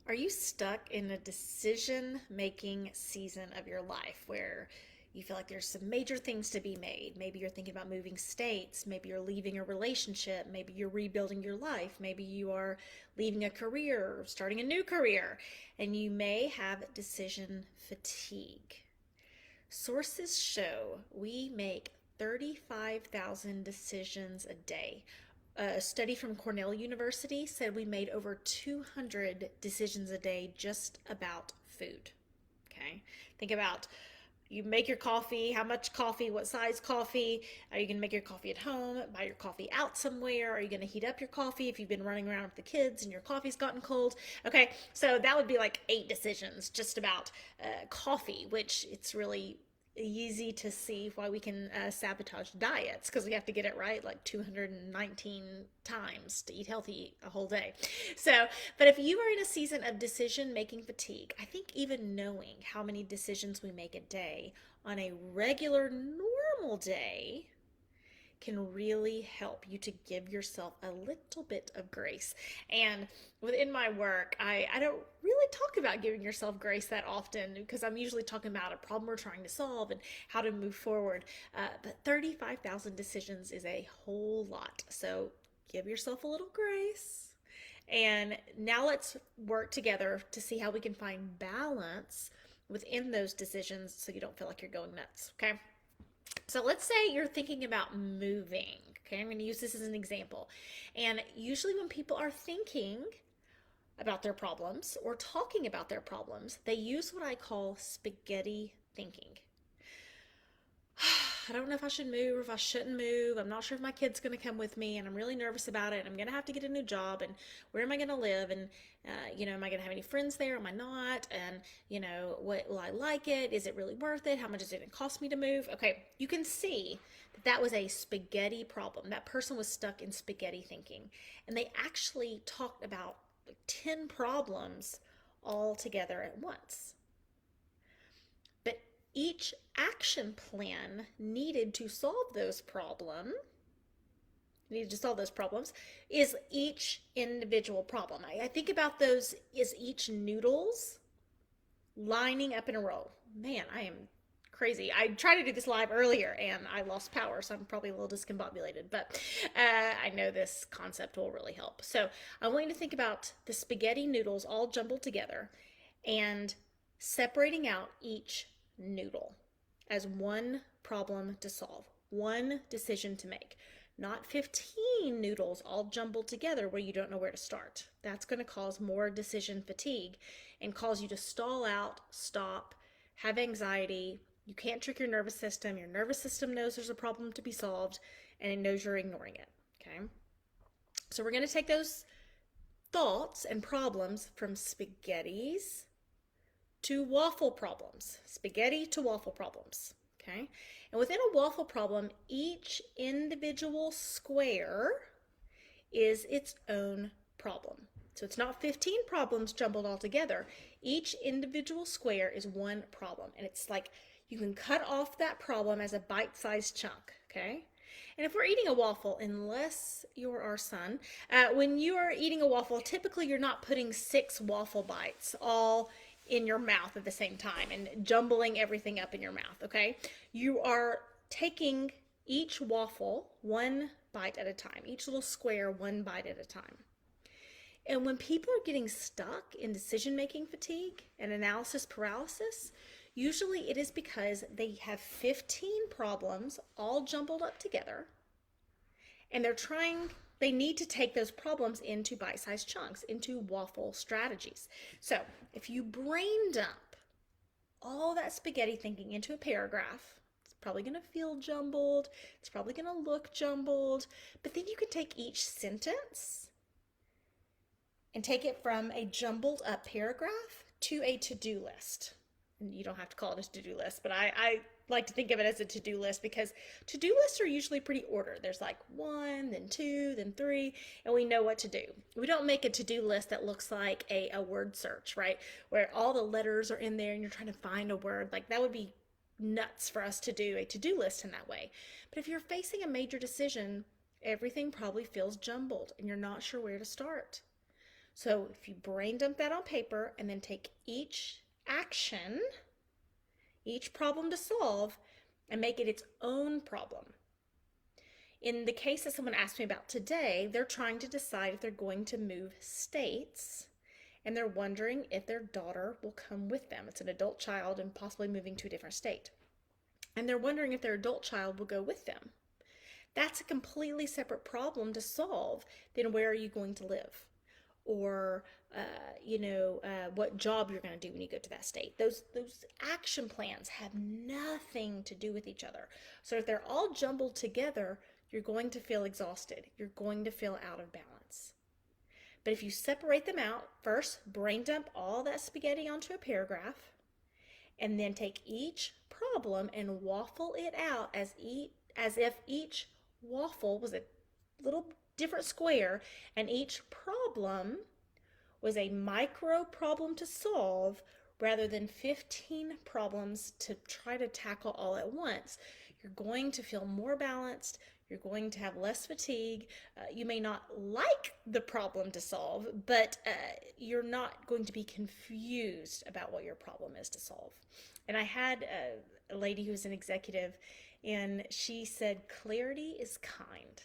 Are you stuck in a decision-making season of your life where you feel like there's some major things to be made? Maybe you're thinking about moving states, maybe you're leaving a relationship, maybe you're rebuilding your life, maybe you are leaving a career or starting a new career, and you may have decision fatigue. Sources show we make 35,000 decisions a day. A study from Cornell University said we made over 200 decisions a day just about food. Okay. Think about you make your coffee, how much coffee, what size coffee, are you going to make your coffee at home, buy your coffee out somewhere, are you going to heat up your coffee if you've been running around with the kids and your coffee's gotten cold? Okay, so that would be like 8 decisions just about coffee, which it's really easy to see why we can sabotage diets because we have to get it right like 219 times to eat healthy a whole day. So, but if you are in a season of decision making fatigue, I think even knowing how many decisions we make a day on a regular, normal day can really help you to give yourself a little bit of grace. And within my work, I don't really talk about giving yourself grace that often because I'm usually talking about a problem we're trying to solve and how to move forward. But 35,000 decisions is a whole lot. So give yourself a little grace. And now let's work together to see how we can find balance within those decisions so you don't feel like you're going nuts. Okay. So let's say you're thinking about moving. Okay, I'm going to use this as an example. And usually, when people are thinking about their problems or talking about their problems, they use what I call spaghetti thinking. I don't know if I should move or if I shouldn't move. I'm not sure if my kid's going to come with me, and I'm really nervous about it. I'm going to have to get a new job, and where am I going to live? And am I going to have any friends there? Am I not? And what will I like it? Is it really worth it? How much is it going to cost me to move? Okay, you can see that that was a spaghetti problem. That person was stuck in spaghetti thinking, and they actually talked about like 10 problems all together at once. But each action plan needed to solve those problems is each individual problem. I think about those as each noodles lining up in a row. Man, I am crazy. I tried to do this live earlier and I lost power, so I'm probably a little discombobulated, but I know this concept will really help. So I want you to think about the spaghetti noodles all jumbled together and separating out each noodle as one problem to solve, one decision to make. Not 15 noodles all jumbled together where you don't know where to start. That's going to cause more decision fatigue and cause you to stall out, stop, have anxiety. You can't trick your nervous system. Your nervous system knows there's a problem to be solved and it knows you're ignoring it. Okay? So we're going to take those thoughts and problems from spaghettis to waffle problems. Spaghetti to waffle problems. Okay? And within a waffle problem, each individual square is its own problem. So it's not 15 problems jumbled all together. Each individual square is one problem. And it's like you can cut off that problem as a bite-sized chunk. Okay? And if we're eating a waffle, unless you're our son, when you are eating a waffle, typically you're not putting 6 waffle bites all in your mouth at the same time and jumbling everything up in your mouth, okay? You are taking each waffle one bite at a time, each little square one bite at a time. And when people are getting stuck in decision making fatigue and analysis paralysis, usually it is because they have 15 problems all jumbled up together and they need to take those problems into bite-sized chunks, into waffle strategies. So if you brain dump all that spaghetti thinking into a paragraph, it's probably going to feel jumbled. It's probably going to look jumbled. But then you can take each sentence and take it from a jumbled up paragraph to a to-do list. And you don't have to call it a to-do list, but I like to think of it as a to-do list because to-do lists are usually pretty ordered. There's like 1, then 2, then 3, and we know what to do. We don't make a to-do list that looks like a word search, right? Where all the letters are in there and you're trying to find a word. Like that would be nuts for us to do a to-do list in that way. But if you're facing a major decision, everything probably feels jumbled and you're not sure where to start. So if you brain dump that on paper and then take each action, each problem to solve, and make it its own problem. In the case that someone asked me about today, they're trying to decide if they're going to move states, and they're wondering if their daughter will come with them. It's an adult child and possibly moving to a different state. And they're wondering if their adult child will go with them. That's a completely separate problem to solve than where are you going to live, or what job you're going to do when you go to that state. Those action plans have nothing to do with each other. So if they're all jumbled together, you're going to feel exhausted. You're going to feel out of balance. But if you separate them out, first brain dump all that spaghetti onto a paragraph, and then take each problem and waffle it out as if each waffle was a little different square, and each problem was a micro problem to solve rather than 15 problems to try to tackle all at once. You're going to feel more balanced. You're going to have less fatigue. You may not like the problem to solve, but you're not going to be confused about what your problem is to solve. And I had a lady who's an executive, and she said, clarity is kind.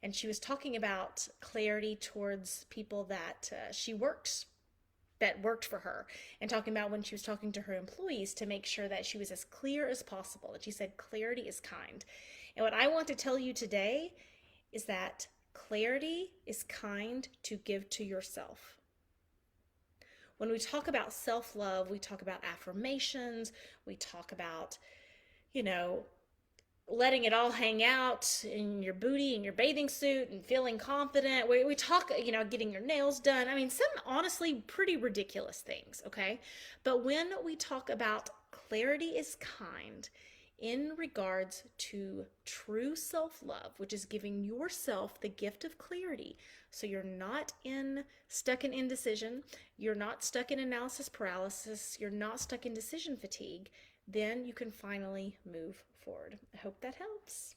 And she was talking about clarity towards people that that worked for her, and talking about when she was talking to her employees to make sure that she was as clear as possible. And she said, clarity is kind. And what I want to tell you today is that clarity is kind to give to yourself. When we talk about self-love, we talk about affirmations, we talk about, letting it all hang out in your booty and your bathing suit and feeling confident. We talk, getting your nails done. I mean, some honestly pretty ridiculous things, okay? But when we talk about clarity is kind in regards to true self-love, which is giving yourself the gift of clarity, so you're not stuck in indecision, you're not stuck in analysis paralysis, you're not stuck in decision fatigue, then you can finally move forward. I hope that helps.